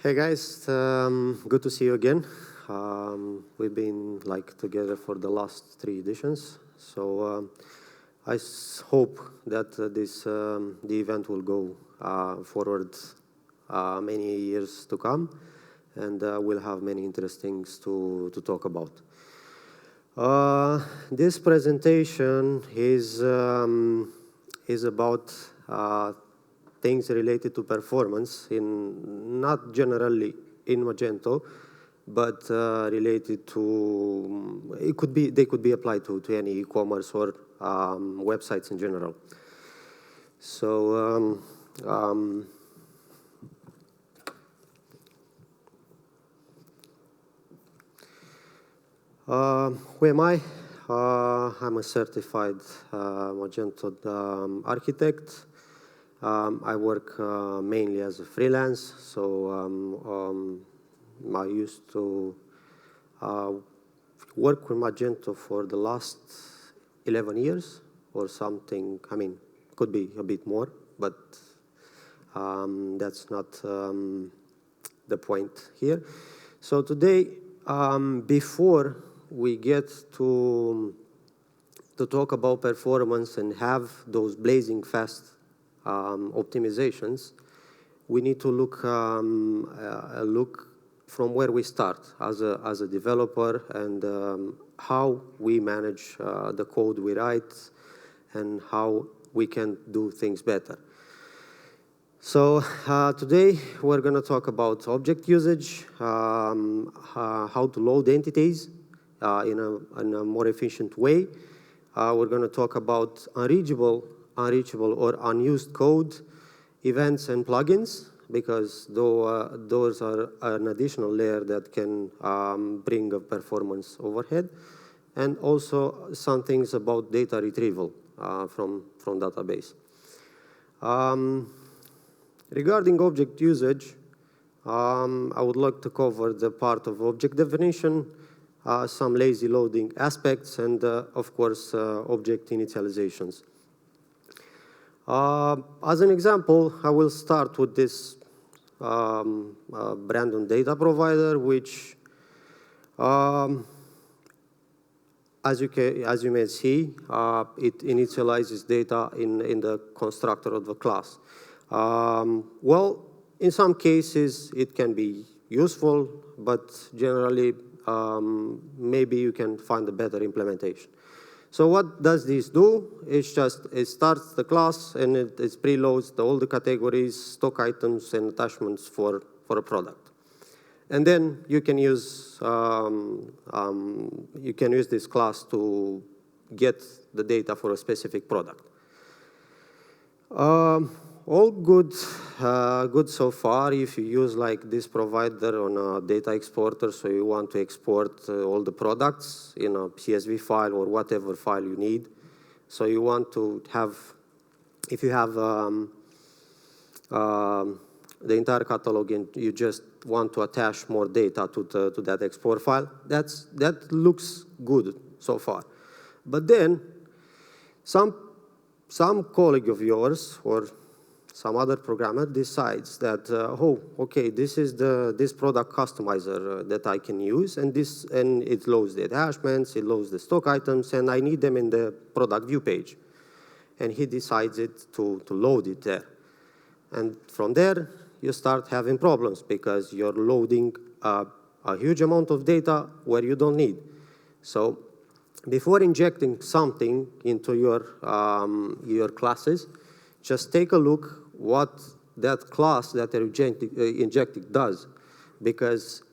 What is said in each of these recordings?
Hey guys, good to see you again. We've been together for the last 3 editions, so I hope that the event will go forward many years to come, and we'll have many interesting things to talk about. This presentation is about things related to performance, not generally in Magento, but related to, they could be applied to any e-commerce or websites in general. So who am I? I'm a certified Magento architect. I work mainly as a freelance, so I used to work with Magento for the last 11 years or something. I mean, could be a bit more, but that's not the point here. So today, before we get to talk about performance and have those blazing fast optimizations, we need to look from where we start as a developer and how we manage the code we write and how we can do things better. So today we're going to talk about object usage, how to load entities in a more efficient way. We're going to talk about unreachable or unused code, events and plugins, because those are an additional layer that can bring a performance overhead, and also some things about data retrieval from database. Regarding object usage, I would like to cover the part of object definition, some lazy loading aspects, and of course object initializations. As an example, I will start with this random data provider, which, as you may see, it initializes data in the constructor of the class. Well, in some cases, it can be useful, but generally, maybe you can find a better implementation. So what does this do? It starts the class and it preloads all the categories, stock items, and attachments for a product. And then you can use this class to get the data for a specific product. All good so far if you use this provider on a data exporter, so you want to export all the products in a CSV file or whatever file you need. So you want to have, if you have the entire catalog and you just want to attach more data to that export file, that looks good so far. But then some colleague of yours or some other programmer decides that, okay, this is this product customizer that I can use, and it loads the attachments, it loads the stock items, and I need them in the product view page. And he decides to load it there. And from there, you start having problems because you're loading a huge amount of data where you don't need. So before injecting something into your classes, just take a look what that class that you're injecting does, because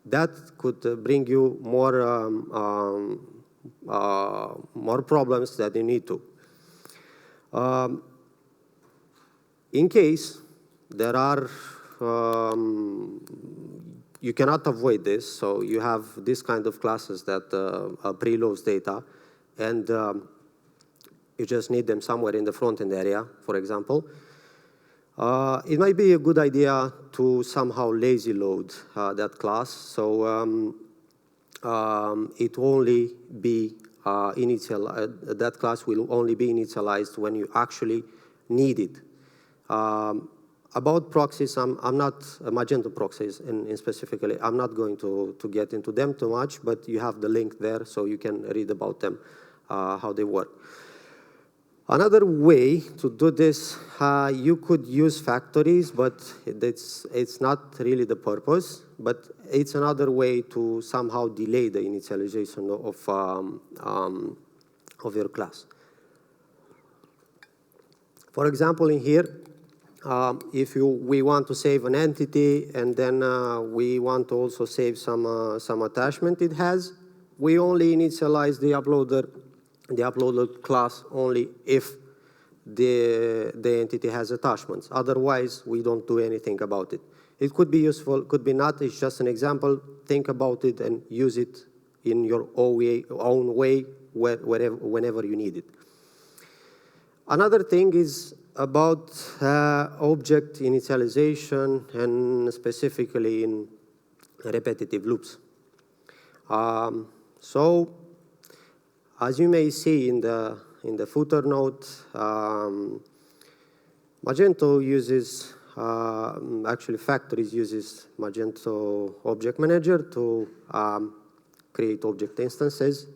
that could bring you more problems that you need to. In case there are, you cannot avoid this, so you have this kind of classes that preloads data, and you just need them somewhere in the front-end area, for example. It might be a good idea to somehow lazy load that class, so it only be that class will only be initialized when you actually need it. About proxies, I'm not Magento proxies in specifically. I'm not going to get into them too much, but you have the link there so you can read about them, how they work. Another way to do this, you could use factories, but it's not really the purpose, but it's another way to somehow delay the initialization of your class. For example, in here, if we want to save an entity and then we want to also save some attachment it has, we only initialize the uploader class only if the entity has attachments. Otherwise, we don't do anything about it. It could be useful, could be not. It's just an example. Think about it and use it in your own way whenever you need it. Another thing is about object initialization and specifically in repetitive loops. So, as you may see in the footer note, Magento uses, actually factories uses Magento Object Manager to create object instances,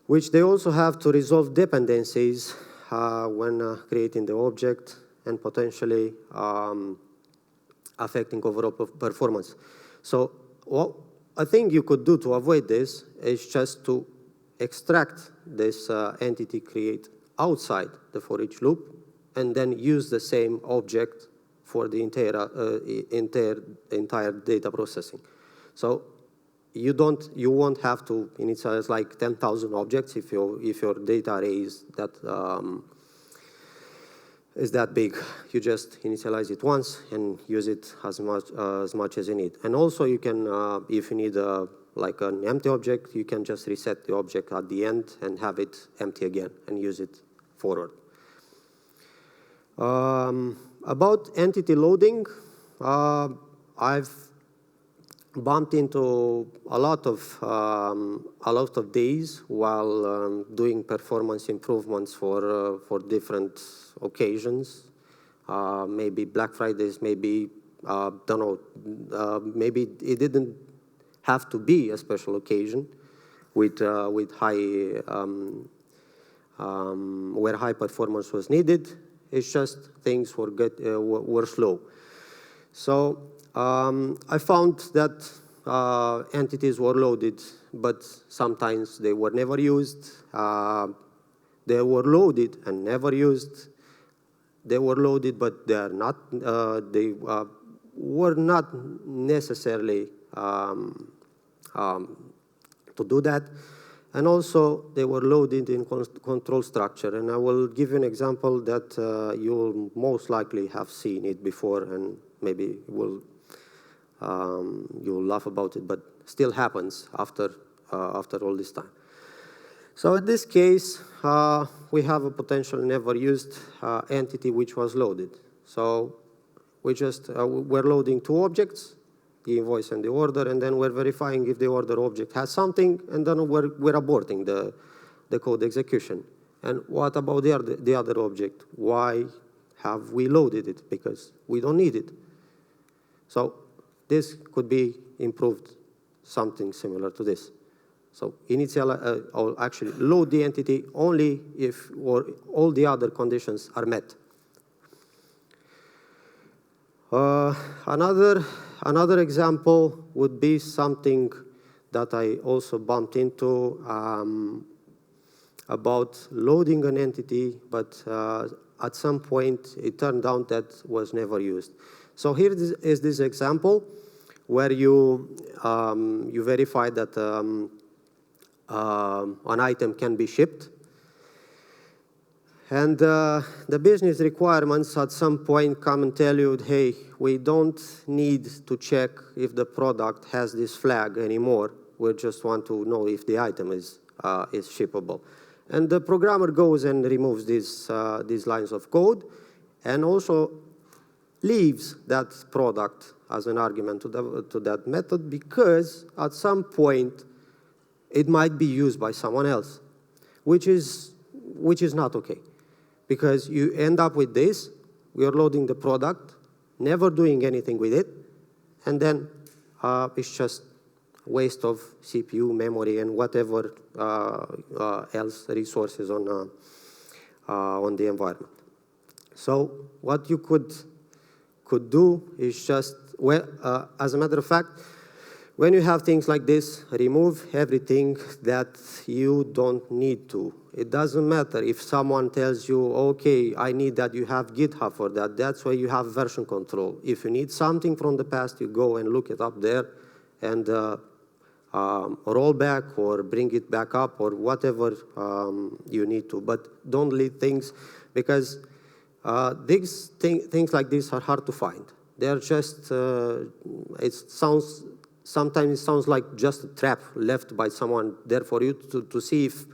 which they also have to resolve dependencies when creating the object and potentially affecting overall performance. So a thing you could do to avoid this is just to extract this entity create outside the for each loop and then use the same object for the entire data processing. So you won't have to initialize like 10,000 objects if your data array is that big. You just initialize it once and use it as much as you need. And also you can, if you need like an empty object, you can just reset the object at the end and have it empty again and use it forward. About entity loading, I've bumped into a lot of days while doing performance improvements for different occasions. Maybe Black Fridays, maybe don't know. Maybe it didn't have to be a special occasion with high where high performance was needed. It's just things were slow. So I found that entities were loaded, but sometimes they were never used. They were loaded and never used. They were loaded, but they are not. They were not necessarily to do that. And also, they were loaded in control structure. And I will give you an example that you'll most likely have seen it before, and maybe you'll laugh about it, but still happens after all this time. So in this case, we have a potential never used entity which was loaded. So we just we're loading two objects, the invoice and the order, and then we're verifying if the order object has something, and then we're aborting the code execution. And what about the other object? Why have we loaded it? Because we don't need it. So this could be improved, something similar to this. So initial, or actually load the entity only if all the other conditions are met. Another example would be something that I also bumped into about loading an entity, but at some point it turned out that was never used. So here is this example where you verify that an item can be shipped. And the business requirements at some point come and tell you, hey, we don't need to check if the product has this flag anymore. We just want to know if the item is shippable. And the programmer goes and removes these lines of code and also leaves that product as an argument to that method, because at some point it might be used by someone else, which is not okay. Because you end up with this, we are loading the product, never doing anything with it, and then it's just waste of CPU, memory, and whatever else resources on the environment. So what you could do is just, well, as a matter of fact, when you have things like this, remove everything that you don't need to. It doesn't matter if someone tells you, okay, I need that, you have GitHub for that. That's why you have version control. If you need something from the past, you go and look it up there and roll back or bring it back up or whatever you need to. But don't leave things, because things like this are hard to find. They're just, sometimes it sounds like just a trap left by someone there for you to see if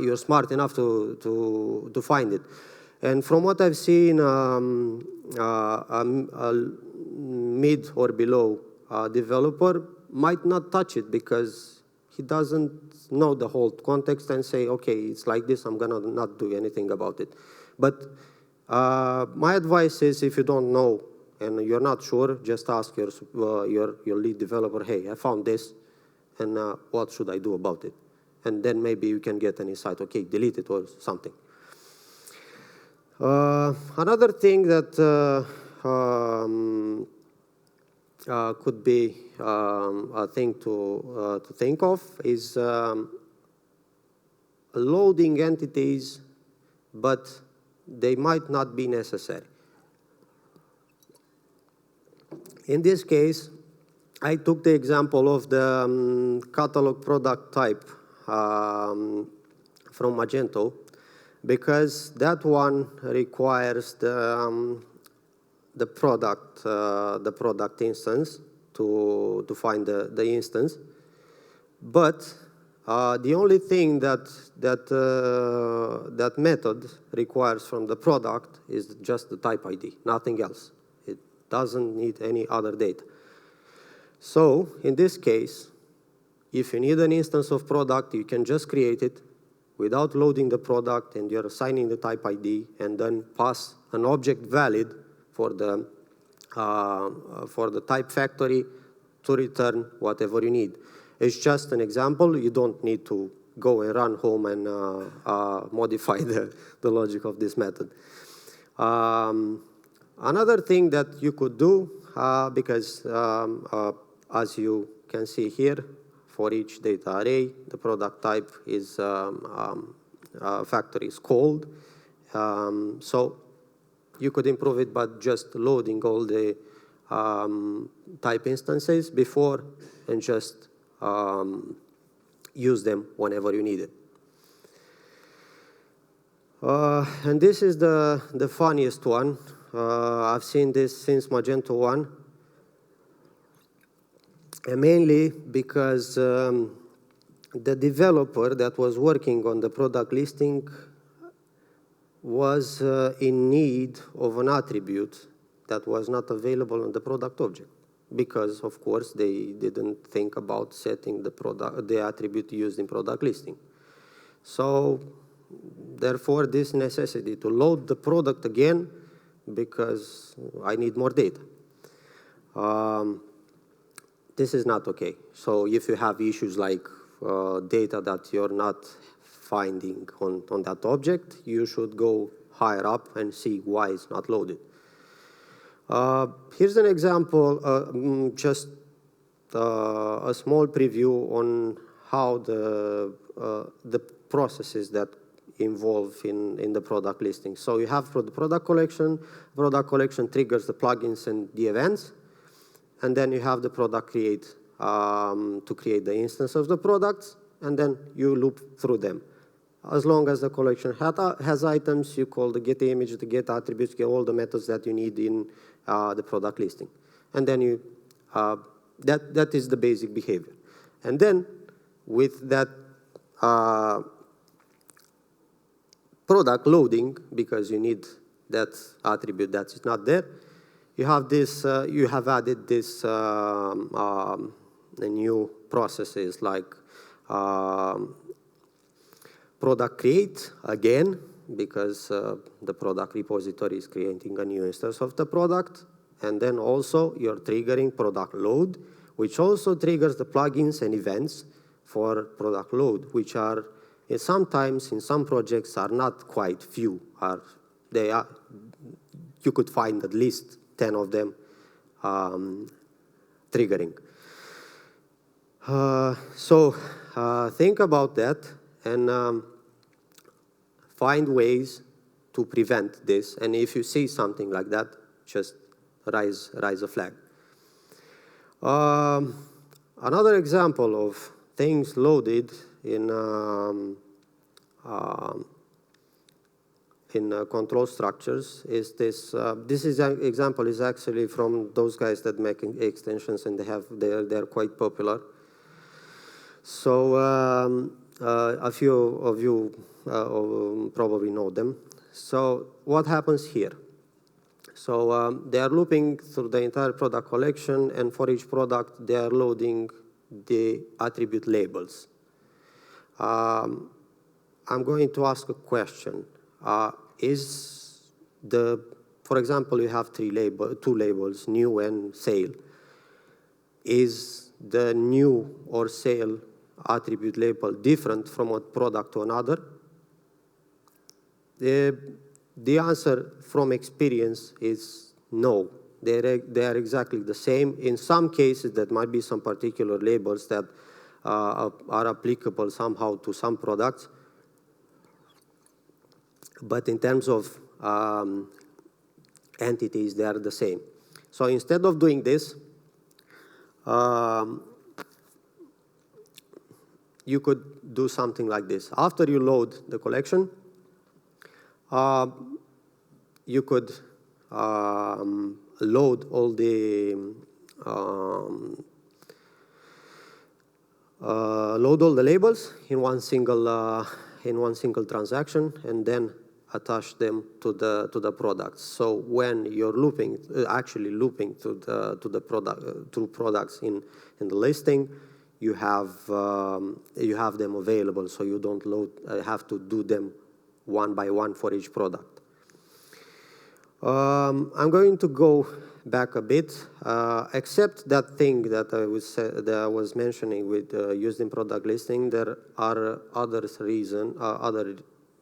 you're smart enough to find it. And from what I've seen, mid or below developer might not touch it because he doesn't know the whole context and say, okay, it's like this, I'm gonna not do anything about it. But my advice is, if you don't know and you're not sure, just ask your lead developer, hey, I found this, and what should I do about it? And then maybe you can get an insight, okay, delete it or something. Another thing that could be a thing to think of is loading entities, but they might not be necessary. In this case, I took the example of the catalog product type from Magento, because that one requires the product instance to find the instance. But the only thing that method requires from the product is just the type ID, nothing else. It doesn't need any other data. So in this case, if you need an instance of product, you can just create it without loading the product, and you're assigning the type ID, and then pass an object valid for the type factory to return whatever you need. It's just an example. You don't need to go and run home and modify the logic of this method. Another thing that you could do, because as you can see here, for each data array, the product type is factory is called. So you could improve it by just loading all the type instances before and just use them whenever you need it. And this is the funniest one. I've seen this since Magento 1. And mainly because the developer that was working on the product listing was in need of an attribute that was not available on the product object, because of course they didn't think about setting the attribute used in product listing. So therefore this necessity to load the product again, because I need more data. This is not okay. So if you have issues like data that you're not finding on that object, you should go higher up and see why it's not loaded. Here's an example, just a small preview on how the processes that involve in the product listing. So you have the product collection. Product collection triggers the plugins and the events. And then you have the product create to create the instance of the products, and then you loop through them. As long as the collection has items, you call the get image, the get attributes, get all the methods that you need in the product listing. And then you, that is the basic behavior. And then with that product loading, because you need that attribute that is not there, you have this. You have added this new processes like product create again, because the product repository is creating a new instance of the product. And then also you're triggering product load, which also triggers the plugins and events for product load, which are sometimes in some projects are not quite few. You could find at least 10 of them triggering. So think about that and find ways to prevent this. And if you see something like that, just raise a flag. Another example of things loaded in control structures is this. This example is actually from those guys that make extensions, and they're quite popular. So a few of you probably know them. So what happens here? So they are looping through the entire product collection, and for each product, they are loading the attribute labels. I'm going to ask a question. For example, you have two labels, new and sale. Is the new or sale attribute label different from one product to another? The answer from experience is no. They are exactly the same. In some cases, there might be some particular labels that are applicable somehow to some products. But in terms of entities, they are the same. So instead of doing this, you could do something like this. After you load the collection, you could load all the labels in one single transaction, and then attach them to the products. So when you're actually looping to the product through products in the listing, you have them available, so you don't have to do them one by one for each product. I'm going to go back a bit, except that thing that I was mentioning with used in product listing. There are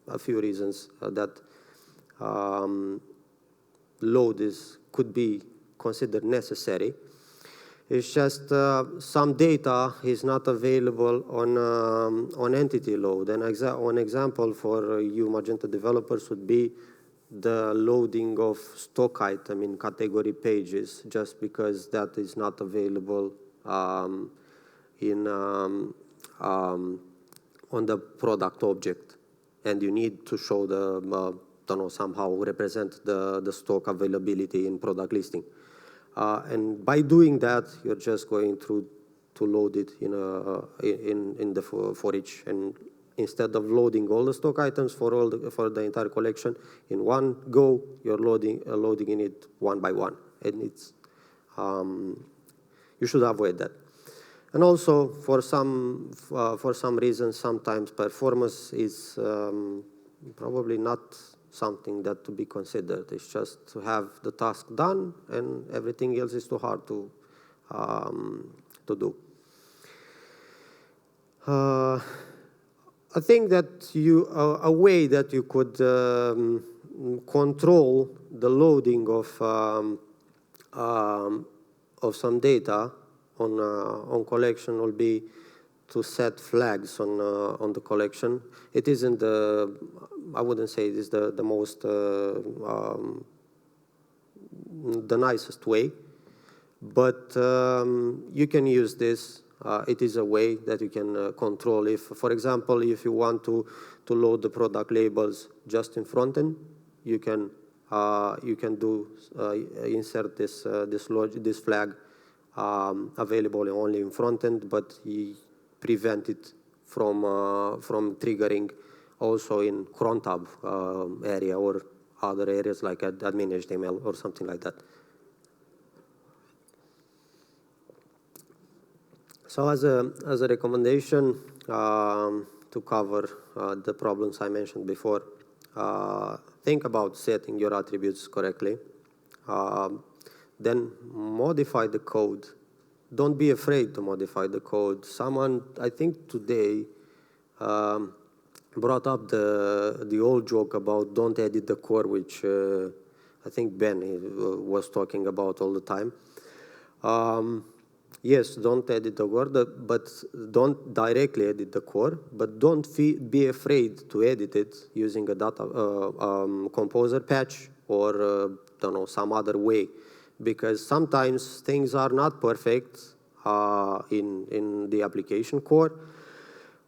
a few reasons that load could be considered necessary. It's just some data is not available on entity load. And one example for you Magento developers would be the loading of stock item in category pages, just because that is not available on the product object, and you need to show somehow represent the stock availability in product listing. And by doing that, you're just going to load it in the for each, and instead of loading all the stock items for the entire collection in one go, you're loading in it one by one, and it's you should avoid that. And also for some reasons, sometimes performance is probably not something that to be considered. It's just to have the task done, and everything else is too hard to do. I think that a way that you could control the loading of some data on collection will be to set flags on the collection. It isn't I wouldn't say it is the most the nicest way, but you can use this. It is a way that you can control. If, for example, if you want to load the product labels just in front end, you can insert this flag available only in front end, but you prevent it from triggering also in cron tab area or other areas like admin HTML or something like that. So as a recommendation to cover the problems I mentioned before, think about setting your attributes correctly. Then modify the code. Don't be afraid to modify the code. Someone, I think today, brought up the old joke about don't edit the core, which I think Ben was talking about all the time. Yes, don't edit the core, but don't directly edit the core, but don't be afraid to edit it using a data composer patch or don't know, some other way, because sometimes things are not perfect in the application core,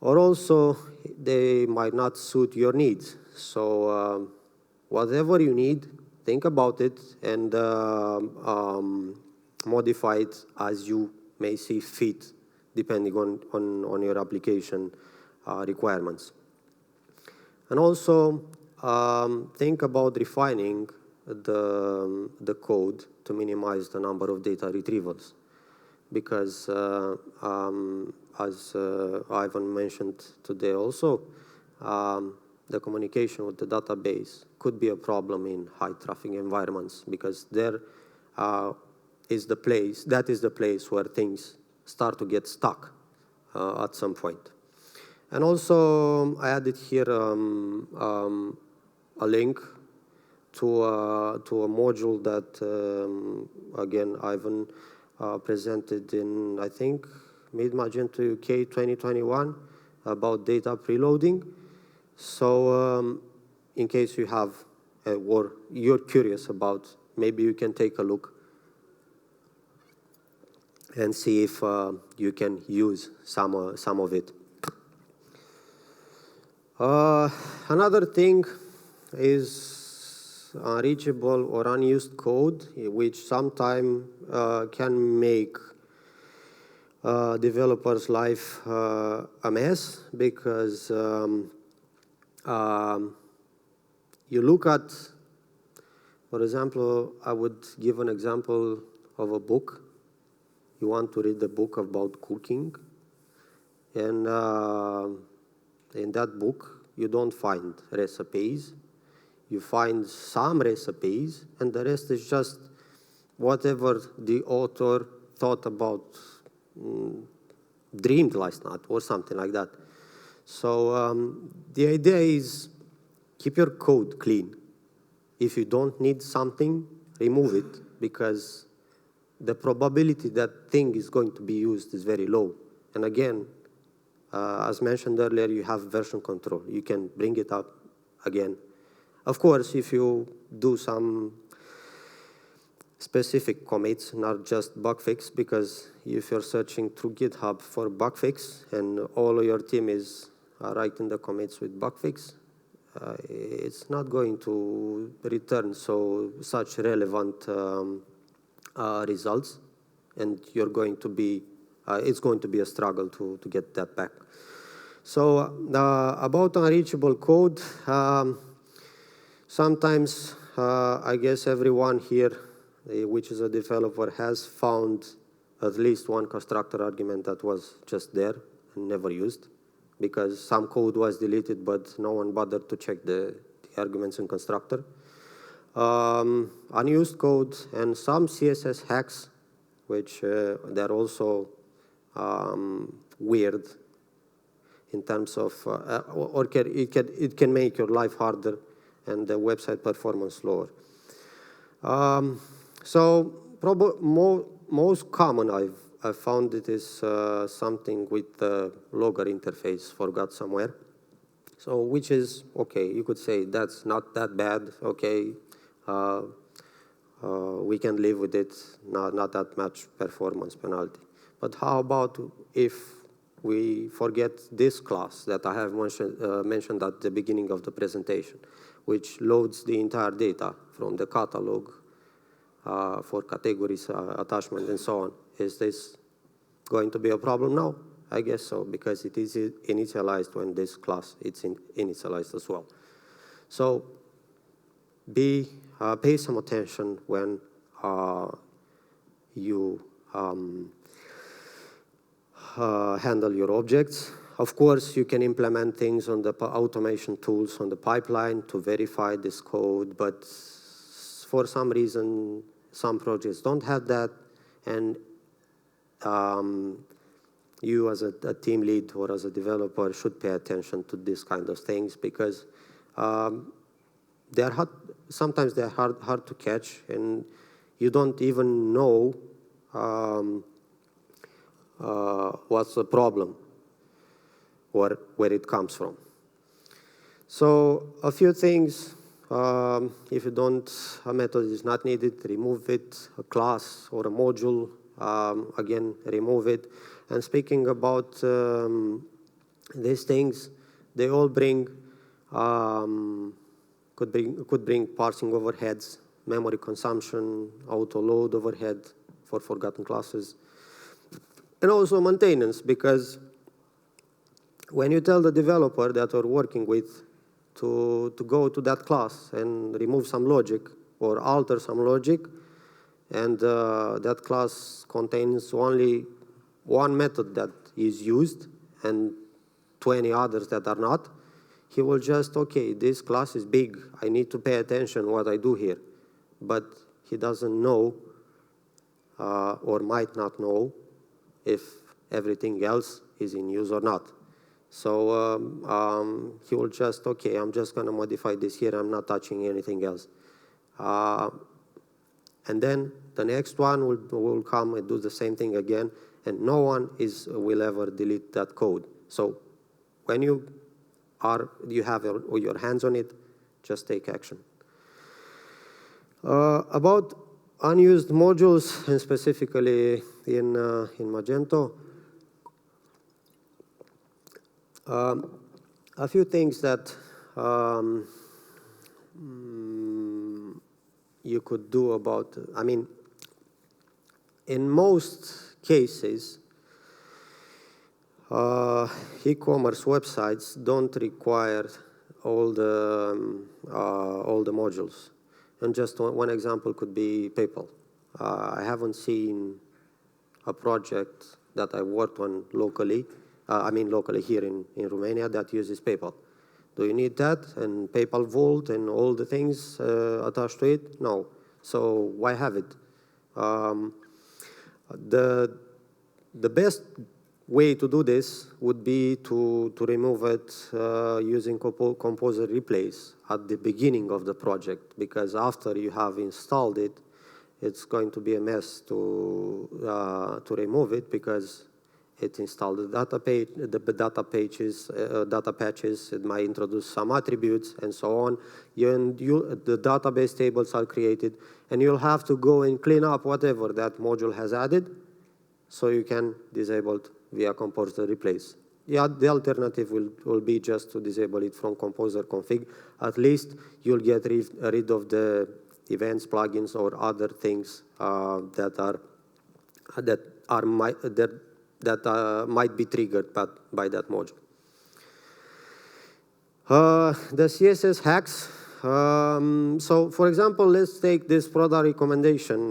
or also they might not suit your needs. So whatever you need, think about it and modify it as you may see fit, depending on your application requirements. And also think about refining the code to minimize the number of data retrievals, because as Ivan mentioned today also, the communication with the database could be a problem in high traffic environments, because there is the place where things start to get stuck at some point. And also I added here a link to a module that again Ivan presented in, I think, Magento UK 2021 about data preloading. So in case you have or you're curious about, maybe you can take a look and see if you can use some of it. Another thing is unreachable or unused code, which sometimes can make developers' life a mess, because you look at, for example, I would give an example of a book. You want to read a book about cooking, and in that book you don't find recipes. You find some recipes, and the rest is just whatever the author thought about, dreamed last night, or something like that. So the idea is keep your code clean. If you don't need something, remove it, because the probability that thing is going to be used is very low. And again, as mentioned earlier, you have version control. You can bring it up again. Of course, if you do some specific commits, not just bug fix, because if you're searching through GitHub for bug fix and all of your team is writing the commits with bug fix, it's not going to return such relevant results, and you're going to be, it's going to be a struggle to get that back. So about unreachable code, sometimes I guess everyone here, which is a developer, has found at least one constructor argument that was just there and never used, because some code was deleted, but no one bothered to check the arguments in constructor. Unused code and some CSS hacks, which they're also weird in terms of, it can make your life harder and the website performance slower. So probably most common I've found it is something with the logger interface forgot somewhere. So which is okay, you could say that's not that bad, okay. We can live with it, not that much performance penalty. But how about if we forget this class that I have mentioned at the beginning of the presentation, which loads the entire data from the catalog for categories, attachment, and so on. Is this going to be a problem now? I guess so, because it is initialized when this class is initialized as well. So pay some attention when you handle your objects. Of course, you can implement things on the automation tools on the pipeline to verify this code, but for some reason, some projects don't have that, and you as a team lead or as a developer should pay attention to these kind of things, because sometimes they're hard to catch, and you don't even know what's the problem or where it comes from. So a few things, if you don't, a method is not needed, remove it. A class or a module, again, remove it. And speaking about these things, they all could bring parsing overheads, memory consumption, auto load overhead for forgotten classes, and also maintenance, because when you tell the developer that you're working with to go to that class and remove some logic or alter some logic, and that class contains only one method that is used and 20 others that are not, he will just, okay, this class is big, I need to pay attention what I do here. But he doesn't know or might not know if everything else is in use or not. So he will just, okay, I'm just going to modify this here, I'm not touching anything else. And then the next one will come and do the same thing again, and no one will ever delete that code. So when you have your hands on it, just take action. About unused modules, and specifically in Magento, a few things that you could do about, I mean, in most cases, e-commerce websites don't require all the modules. And just one example could be PayPal. I haven't seen a project that I worked on locally, locally here in Romania, that uses PayPal. Do you need that? And PayPal Vault and all the things attached to it? No. So why have it? The best way to do this would be to remove it using Composer Replace at the beginning of the project, because after you have installed it, it's going to be a mess to remove it, because it installed the data patches, it might introduce some attributes and so on. The database tables are created, and you'll have to go and clean up whatever that module has added, so you can disable it via Composer Replace. Yeah, the alternative will be just to disable it from Composer Config. At least you'll get rid of the events, plugins, or other things that might be triggered by that module. The CSS hacks. So, for example, let's take this product recommendation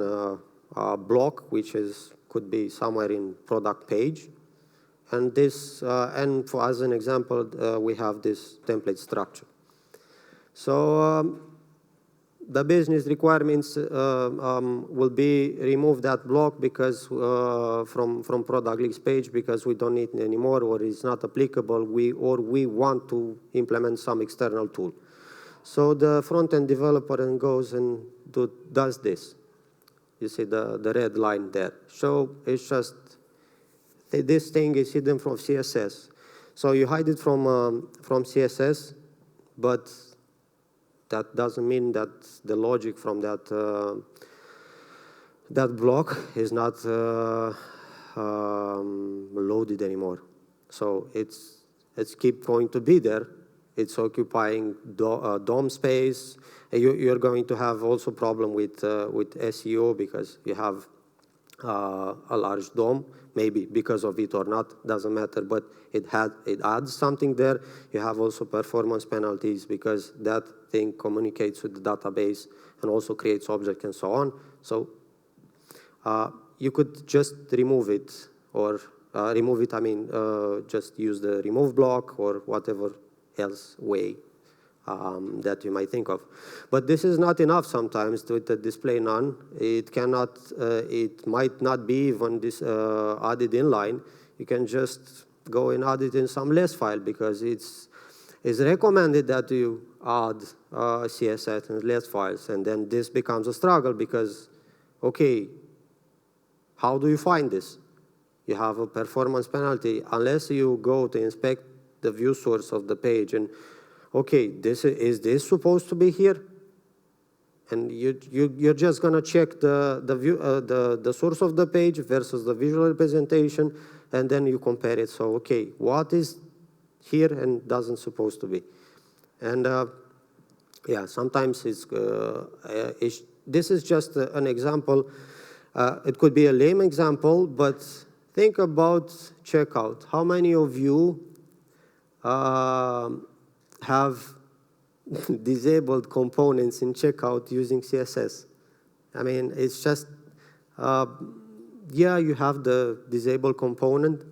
block, which could be somewhere in product page. And this, as an example, we have this template structure. So the business requirements will be remove that block because from product list page, because we don't need it anymore, or it's not applicable, or we want to implement some external tool. So the front-end developer goes and does this. You see the red line there. So it's just, this thing is hidden from CSS. So you hide it from CSS, but that doesn't mean that the logic from that block is not loaded anymore. So it's keep going to be there. It's occupying DOM space. You're going to have also problem with SEO, because you have a large DOM, maybe because of it or not, doesn't matter, but it adds something there. You have also performance penalties, because that thing communicates with the database and also creates objects and so on. So you could just remove it, or remove it, I mean, just use the remove block or whatever else way that you might think of. But this is not enough sometimes with the display none. It cannot, it might not be even this added inline. You can just go and add it in some less file because it's recommended that you add CSS and less files, and then this becomes a struggle because, okay, how do you find this? You have a performance penalty unless you go to inspect the view source of the page and, okay, is this supposed to be here? And you're just going to check the source of the page versus the visual representation, and then you compare it. So, okay, what is here and doesn't supposed to be? And yeah, sometimes this is just an example. It could be a lame example, but think about checkout. How many of you have disabled components in checkout using CSS? I mean, it's just, yeah, you have the disabled component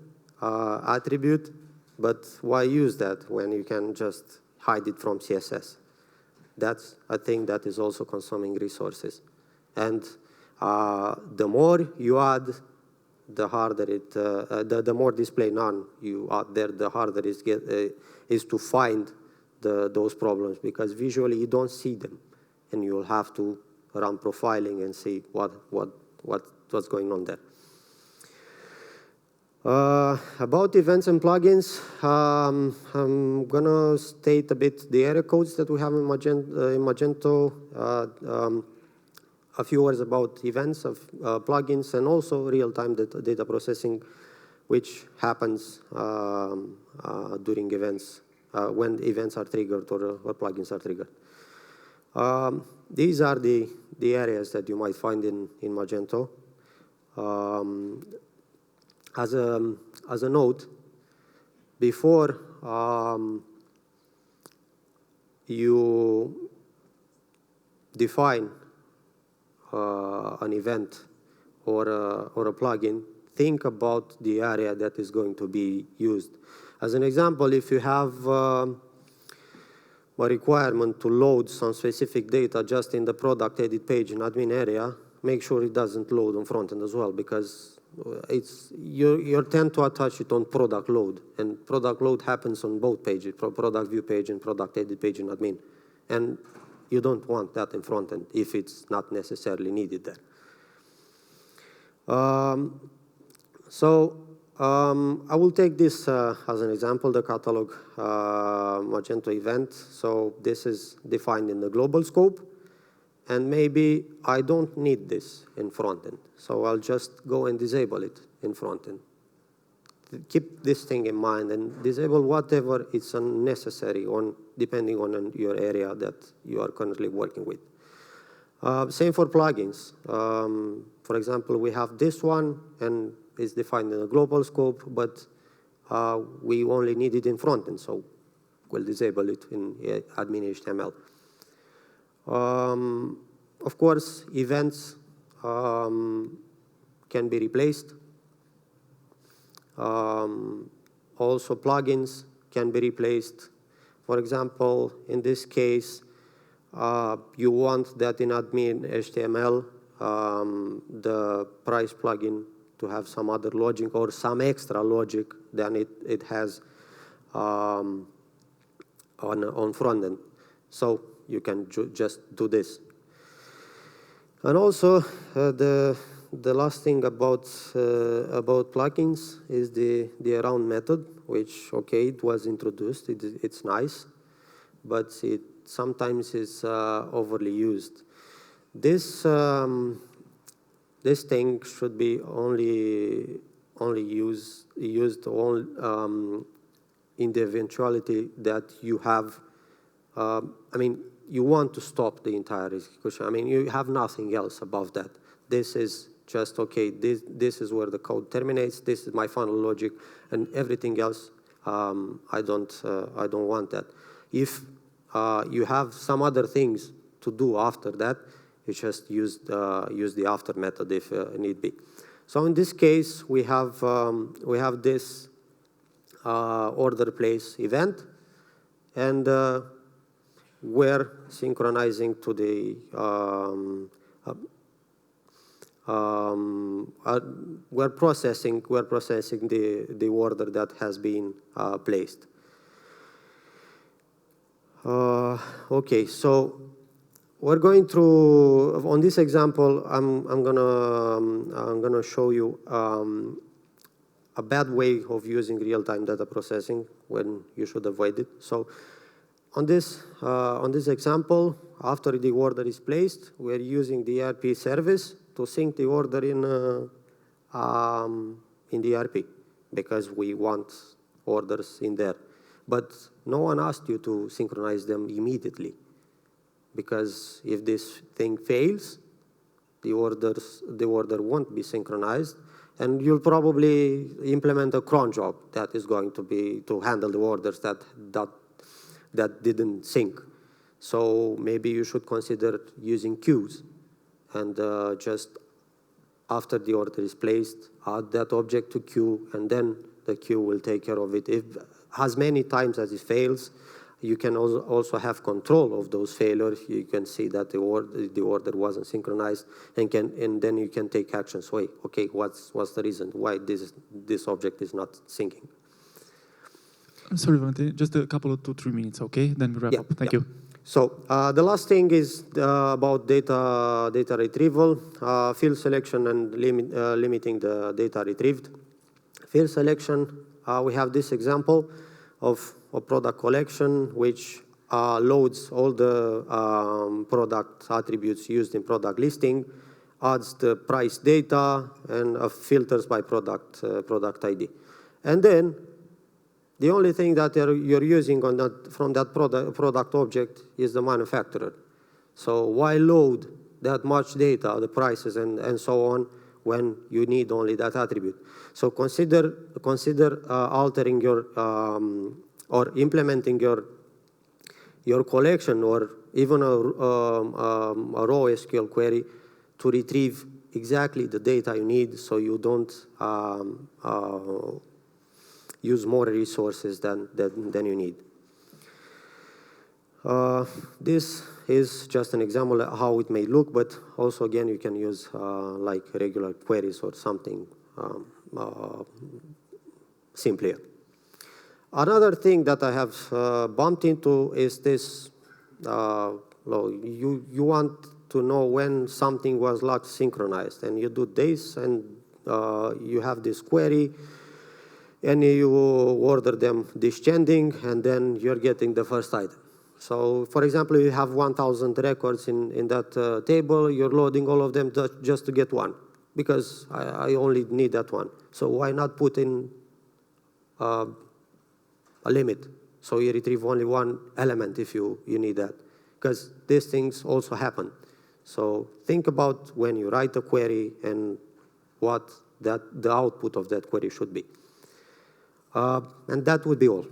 attribute, but why use that when you can just hide it from CSS? That's a thing that is also consuming resources. And the more you add, the harder it, the more display none you add there, the harder it is to find those problems, because visually you don't see them, and you'll have to run profiling and see what's going on there. About events and plugins, I'm gonna state a bit the area codes that we have in Magento, a few words about events of plugins, and also real-time data processing, which happens during events, when events are triggered or plugins are triggered. These are the areas that you might find in Magento. As a note, before you define an event or a plugin, think about the area that is going to be used. As an example, if you have a requirement to load some specific data just in the product edit page in admin area, make sure it doesn't load on front end as well, because you tend to attach it on product load, and product load happens on both pages, product view page and product edit page in admin, and you don't want that in front end if it's not necessarily needed there. I will take this as an example, the catalog Magento event. So this is defined in the global scope, and maybe I don't need this in front end, so I'll just go and disable it in front end. Keep this thing in mind and disable whatever is unnecessary depending on your area that you are currently working with. Same for plugins. For example, we have this one, and it's defined in the global scope, but we only need it in front end, so we'll disable it in admin HTML. Of course, events can be replaced. Also, plugins can be replaced. For example, in this case, you want that in admin HTML, the price plugin to have some other logic or some extra logic than it has on front end. So you can just do this. And also, the last thing about plugins is the around method, which, okay, it was introduced, it's nice, but it sometimes is overly used. This thing should be only used in the eventuality that you have, I mean, you want to stop the entire execution. I mean, you have nothing else above that. This is just, okay, this is where the code terminates, this is my final logic, and everything else, I don't want that. If you have some other things to do after that, you just use the after method if need be. So in this case, we have this order place event, and we're synchronizing to the we're processing the order that has been placed. Okay, so we're going through, on this example, I'm gonna show you a bad way of using real-time data processing when you should avoid it. So on this example, after the order is placed, we're using the ERP service to sync the order in the ERP, because we want orders in there. But no one asked you to synchronize them immediately, because if this thing fails, the order won't be synchronized, and you'll probably implement a cron job that is going to handle the orders that didn't sync. So maybe you should consider using queues, and just after the order is placed, add that object to queue, and then the queue will take care of it. If as many times as it fails, you can also have control of those failures. You can see that the order wasn't synchronized, and then you can take action. So, okay, what's the reason why this object is not syncing? Sorry, Valentin, just a couple of 2-3 minutes, okay? Then we wrap up. Thank you. So the last thing is about data retrieval, field selection, and limiting the data retrieved. Field selection, we have this example of a product collection which loads all the product attributes used in product listing, adds the price data, and filters by product ID. And then the only thing that you're using from that product object is the manufacturer. So why load that much data, the prices and so on, when you need only that attribute? So consider altering your or implementing your collection, or even a raw SQL query to retrieve exactly the data you need, so you don't use more resources than you need. This is just an example of how it may look, but also, again, you can use like regular queries or something simpler. Another thing that I have bumped into is this, you want to know when something was not synchronized, and you do this, and you have this query, and you order them descending, and then you're getting the first item. So, for example, you have 1,000 records in that table, you're loading all of them just to get one, because I only need that one. So why not put in a limit, so you retrieve only one element if you need that, because these things also happen. So think about when you write a query and what the output of that query should be. And that would be all.